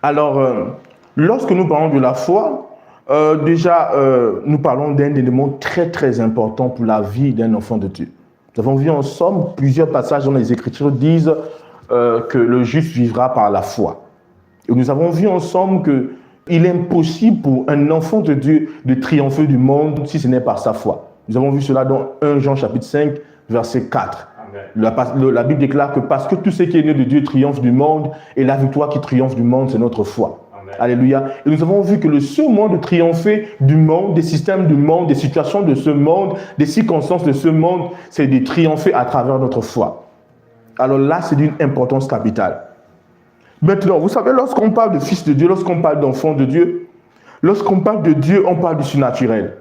Alors, lorsque nous parlons de la foi, nous parlons d'un élément très très important pour la vie d'un enfant de Dieu. Nous avons vu ensemble plusieurs passages dans les Écritures disent que le juste vivra par la foi. Et nous avons vu ensemble qu'il est impossible pour un enfant de Dieu de triompher du monde si ce n'est par sa foi. Nous avons vu cela dans 1 Jean chapitre 5, verset 4. La Bible déclare que parce que tout ce qui est né de Dieu triomphe du monde, et la victoire qui triomphe du monde, c'est notre foi. Amen. Alléluia. Et nous avons vu que le seul moyen de triompher du monde, des systèmes du monde, des situations de ce monde, des circonstances de ce monde, c'est de triompher à travers notre foi. Alors là, c'est d'une importance capitale. Maintenant, vous savez, lorsqu'on parle de fils de Dieu, lorsqu'on parle d'enfant de Dieu, lorsqu'on parle de Dieu, on parle du surnaturel.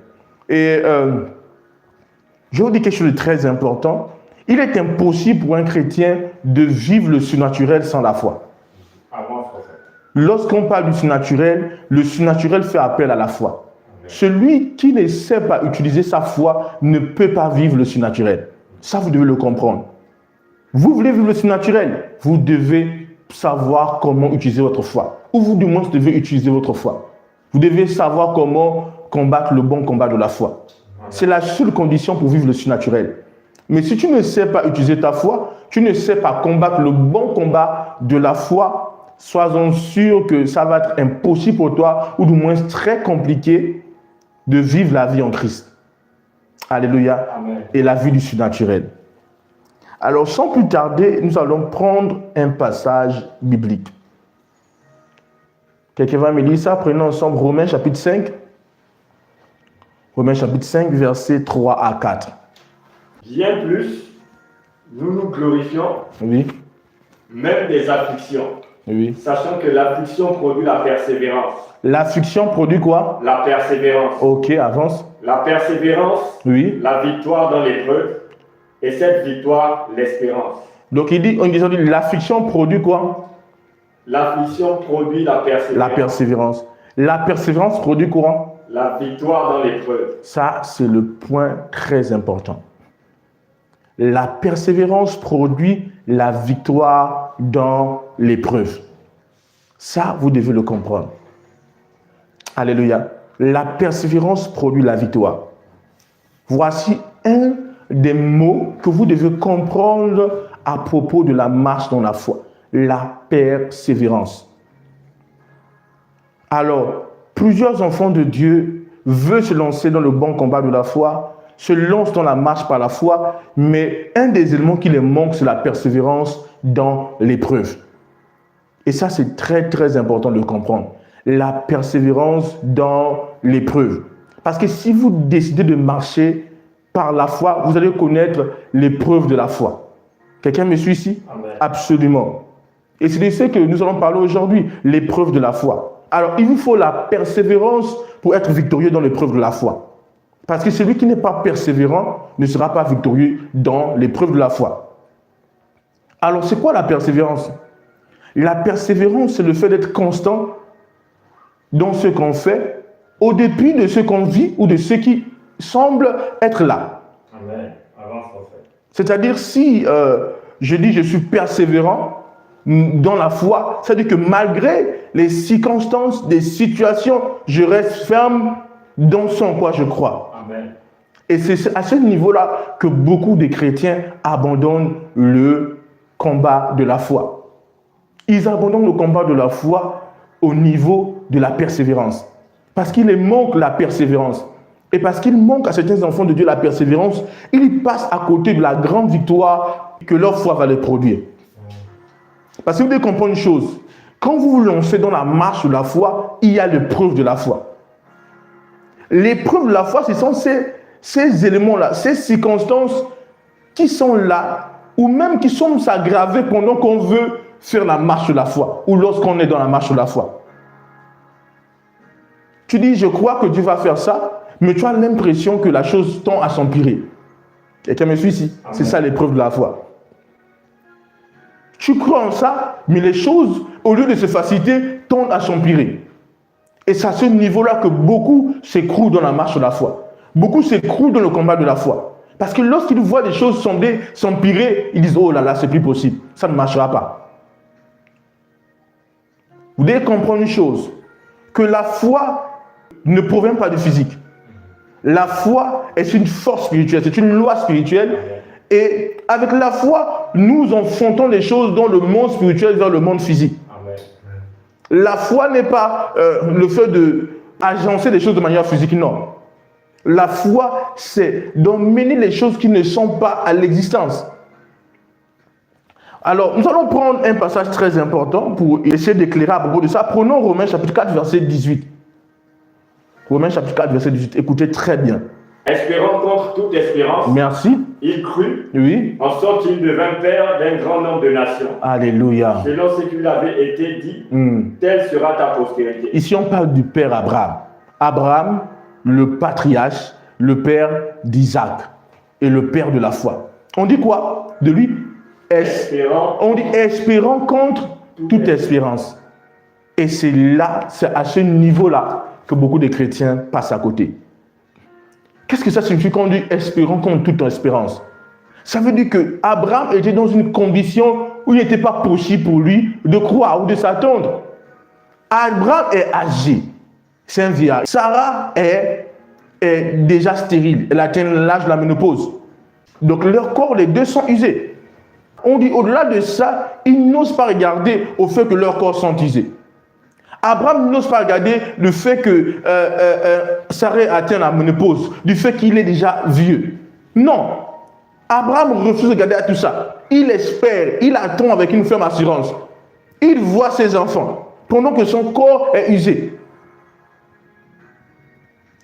Et je vous dis quelque chose de très important. Il est impossible pour un chrétien de vivre le surnaturel sans la foi. Lorsqu'on parle du surnaturel, le surnaturel fait appel à la foi. Amen. Celui qui ne sait pas utiliser sa foi ne peut pas vivre le surnaturel. Ça, vous devez le comprendre. Vous voulez vivre le surnaturel, vous devez savoir comment utiliser votre foi. Ou vous, du moins, vous devez utiliser votre foi. Vous devez savoir comment combattre le bon combat de la foi. Amen. C'est la seule condition pour vivre le surnaturel. Mais si tu ne sais pas utiliser ta foi, tu ne sais pas combattre le bon combat de la foi, sois-en sûr que ça va être impossible pour toi, ou du moins très compliqué, de vivre la vie en Christ. Alléluia. Amen. Et la vie du surnaturel. Alors, sans plus tarder, nous allons prendre un passage biblique. Quelqu'un va me lire ça? Prenons ensemble Romains chapitre 5. Romains chapitre 5, versets 3 à 4. Bien plus, nous nous glorifions, oui, même des afflictions, oui, sachant que l'affliction produit la persévérance. L'affliction produit quoi? La persévérance. Ok, avance. La persévérance, oui, la victoire dans l'épreuve, et cette victoire, l'espérance. Donc il dit, on dit l'affliction produit quoi? L'affliction produit la persévérance. La persévérance. La persévérance produit quoi? La victoire dans l'épreuve. Ça, c'est le point très important. La persévérance produit la victoire dans l'épreuve. Ça, vous devez le comprendre. Alléluia. La persévérance produit la victoire. Voici un des mots que vous devez comprendre à propos de la marche dans la foi. La persévérance. Alors, plusieurs enfants de Dieu veulent se lancer dans le bon combat de la foi, se lancent dans la marche par la foi, mais un des éléments qui les manque, c'est la persévérance dans l'épreuve. Et ça, c'est très, très important de le comprendre. La persévérance dans l'épreuve. Parce que si vous décidez de marcher par la foi, vous allez connaître l'épreuve de la foi. Quelqu'un me suit ici? Amen. Absolument. Et c'est de ce que nous allons parler aujourd'hui, l'épreuve de la foi. Alors, il vous faut la persévérance pour être victorieux dans l'épreuve de la foi. Parce que celui qui n'est pas persévérant ne sera pas victorieux dans l'épreuve de la foi. Alors, c'est quoi la persévérance? La persévérance, c'est le fait d'être constant dans ce qu'on fait, au dépit de ce qu'on vit ou de ce qui semble être là. Amen. Avance, prophète. C'est-à-dire, si je dis je suis persévérant dans la foi, c'est-à-dire que malgré les circonstances, des situations, je reste ferme dans ce en quoi je crois. Amen. Et c'est à ce niveau-là que beaucoup de chrétiens abandonnent le combat de la foi. Ils abandonnent le combat de la foi au niveau de la persévérance. Parce qu'il leur manque la persévérance. Et parce qu'il manque à certains enfants de Dieu la persévérance, ils passent à côté de la grande victoire que leur foi va les produire. Parce que vous devez comprendre une chose. Quand vous vous lancez dans la marche de la foi, il y a l'épreuve de la foi. L'épreuve de la foi, ce sont ces éléments-là, ces circonstances qui sont là, ou même qui sont aggravées pendant qu'on veut faire la marche de la foi, ou lorsqu'on est dans la marche de la foi. Tu dis, je crois que Dieu va faire ça, mais tu as l'impression que la chose tend à s'empirer. Quelqu'un me suit ici? C'est ça l'épreuve de la foi. Tu crois en ça, mais les choses, au lieu de se faciliter, tendent à s'empirer. Et c'est à ce niveau-là que beaucoup s'écroulent dans la marche de la foi. Beaucoup s'écroulent dans le combat de la foi. Parce que lorsqu'ils voient des choses sembler s'empirer, ils disent, oh là là, c'est plus possible, ça ne marchera pas. Vous devez comprendre une chose, que la foi ne provient pas du physique. La foi est une force spirituelle, c'est une loi spirituelle. Et avec la foi, nous enfantons les choses dans le monde spirituel vers le monde physique. Amen. La foi n'est pas le fait d'agencer les choses de manière physique, non. La foi, c'est d'emmener les choses qui ne sont pas à l'existence. Alors, nous allons prendre un passage très important pour essayer d'éclairer à propos de ça. Prenons Romains chapitre 4, verset 18. Romains chapitre 4, verset 18. Écoutez très bien. Espérant contre toute espérance. Merci. Il crut. Oui. En sorte qu'il devint père d'un grand nombre de nations. Alléluia. Selon ce qui lui avait été dit, telle sera ta postérité. Ici, on parle du père Abraham. Abraham, le patriarche, le père d'Isaac et le père de la foi. On dit quoi de lui? On dit espérant contre toute espérance. Et c'est là, c'est à ce niveau-là que beaucoup de chrétiens passent à côté. Qu'est-ce que ça signifie quand on dit espérant contre toute espérance? Ça veut dire que Abraham était dans une condition où il n'était pas possible pour lui de croire ou de s'attendre. Abraham est âgé, c'est un vieillard. Sarah est déjà stérile, elle atteint l'âge de la ménopause. Donc leur corps, les deux sont usés. On dit au-delà de ça, ils n'osent pas regarder au fait que leurs corps sont usés. Abraham n'ose pas regarder le fait que Sarah atteint la ménopause, du fait qu'il est déjà vieux. Non. Abraham refuse de regarder à tout ça. Il espère, il attend avec une ferme assurance. Il voit ses enfants pendant que son corps est usé.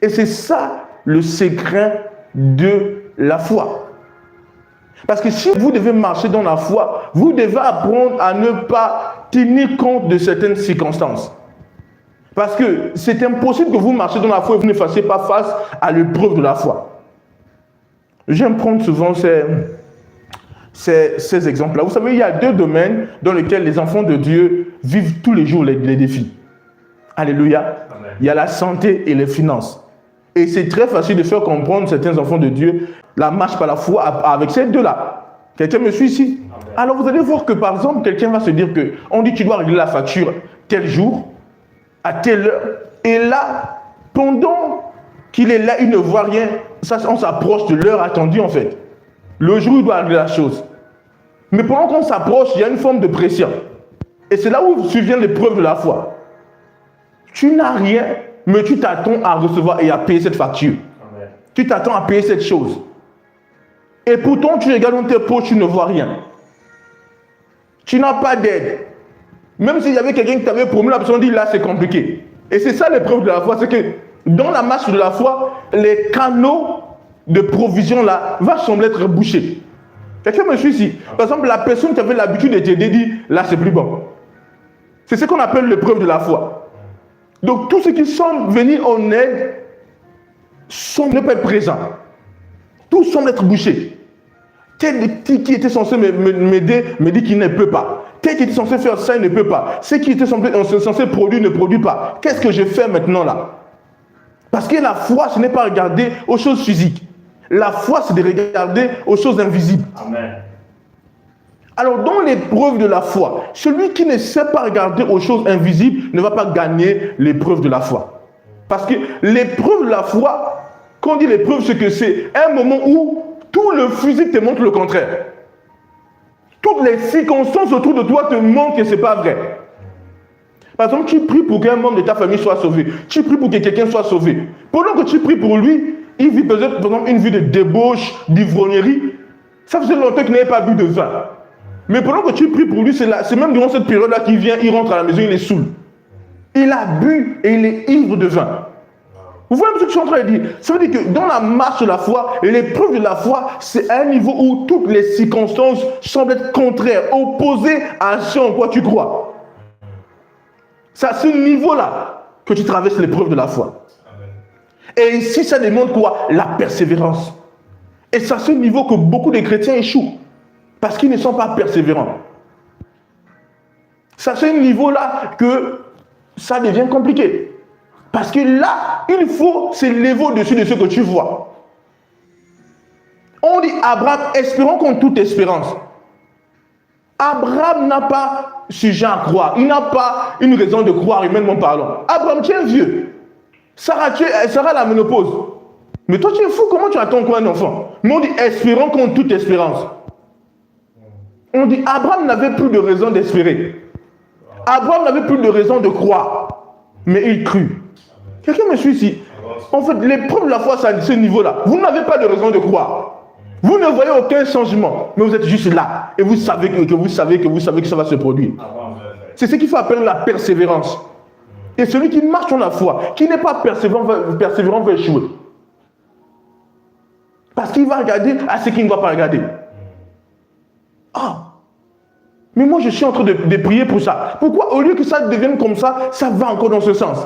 Et c'est ça le secret de la foi. Parce que si vous devez marcher dans la foi, vous devez apprendre à ne pas tenir compte de certaines circonstances. Parce que c'est impossible que vous marchiez dans la foi et vous ne fassiez pas face à l'épreuve de la foi. J'aime prendre souvent ces exemples-là. Vous savez, il y a deux domaines dans lesquels les enfants de Dieu vivent tous les jours les défis. Alléluia. Amen. Il y a la santé et les finances. Et c'est très facile de faire comprendre certains enfants de Dieu la marche par la foi avec ces deux-là. Quelqu'un me suit ici? Amen. Alors vous allez voir que par exemple, quelqu'un va se dire que on dit tu dois régler la facture tel jour, à telle heure, et là, pendant qu'il est là, il ne voit rien. Ça, on s'approche de l'heure attendue en fait. Le jour, il doit régler la chose. Mais pendant qu'on s'approche, il y a une forme de pression. Et c'est là où survient l'épreuve de la foi. Tu n'as rien, mais tu t'attends à recevoir et à payer cette facture. Amen. Tu t'attends à payer cette chose. Et pourtant, tu regardes dans tes poches, tu ne vois rien. Tu n'as pas d'aide. Même s'il y avait quelqu'un qui t'avait promis, la personne dit là, c'est compliqué. Et c'est ça l'épreuve de la foi, c'est que dans la marche de la foi, les canaux de provision là vont sembler être bouchés. Quelqu'un me suit ici. Par exemple, la personne qui avait l'habitude de t'aider dit là, c'est plus bon. C'est ce qu'on appelle l'épreuve de la foi. Donc, tous ceux qui semblent venir en aide semblent ne pas être présents. Tous semblent être bouchés. Tel qui était censé m'aider me dit qu'il ne peut pas. Tel qui était censé faire ça, il ne peut pas. Ce qui était censé produire ne produit pas. Qu'est-ce que je fais maintenant là? Parce que la foi, ce n'est pas regarder aux choses physiques. La foi, c'est de regarder aux choses invisibles. Amen. Alors, dans l'épreuve de la foi, celui qui ne sait pas regarder aux choses invisibles ne va pas gagner l'épreuve de la foi. Parce que l'épreuve de la foi, quand on dit l'épreuve, c'est que c'est un moment où tout le physique te montre le contraire. Toutes les circonstances autour de toi te montrent que ce n'est pas vrai. Par exemple, tu pries pour qu'un membre de ta famille soit sauvé. Tu pries pour que quelqu'un soit sauvé. Pendant que tu pries pour lui, il vit peut-être par exemple, une vie de débauche, d'ivrognerie. Ça faisait longtemps qu'il n'avait pas bu de vin. Mais pendant que tu pries pour lui, c'est même durant cette période-là qu'il vient, il rentre à la maison, il est saoul. Il a bu et il est ivre de vin. Vous voyez ce que je suis en train de dire? Ça veut dire que dans la marche de la foi, l'épreuve de la foi, c'est un niveau où toutes les circonstances semblent être contraires, opposées à ce en quoi tu crois. C'est à ce niveau-là que tu traverses l'épreuve de la foi. Amen. Et ici, ça demande quoi? La persévérance. Et c'est à ce niveau que beaucoup de chrétiens échouent. Parce qu'ils ne sont pas persévérants. C'est à ce niveau-là que ça devient compliqué. Parce que là, il faut s'élever au-dessus de ce que tu vois. On dit Abraham, espérons contre toute espérance. Abraham n'a pas sujet à croire. Il n'a pas une raison de croire, humainement parlant. Abraham, tu es vieux. Sarah a la ménopause. Mais toi, tu es fou. Comment tu attends quoi un enfant? Mais on dit espérons contre toute espérance. On dit Abraham n'avait plus de raison d'espérer. Abraham n'avait plus de raison de croire. Mais il crut. Quelqu'un me suit ici? En fait, l'épreuve de la foi, c'est à ce niveau-là. Vous n'avez pas de raison de croire. Vous ne voyez aucun changement. Mais vous êtes juste là. Et vous savez que ça va se produire. C'est ce qu'il faut appeler la persévérance. Et celui qui marche dans la foi, qui n'est pas persévérant va échouer. Parce qu'il va regarder à ce qu'il ne doit pas regarder. Ah! Mais moi, je suis en train de prier pour ça. Pourquoi, au lieu que ça devienne comme ça, ça va encore dans ce sens?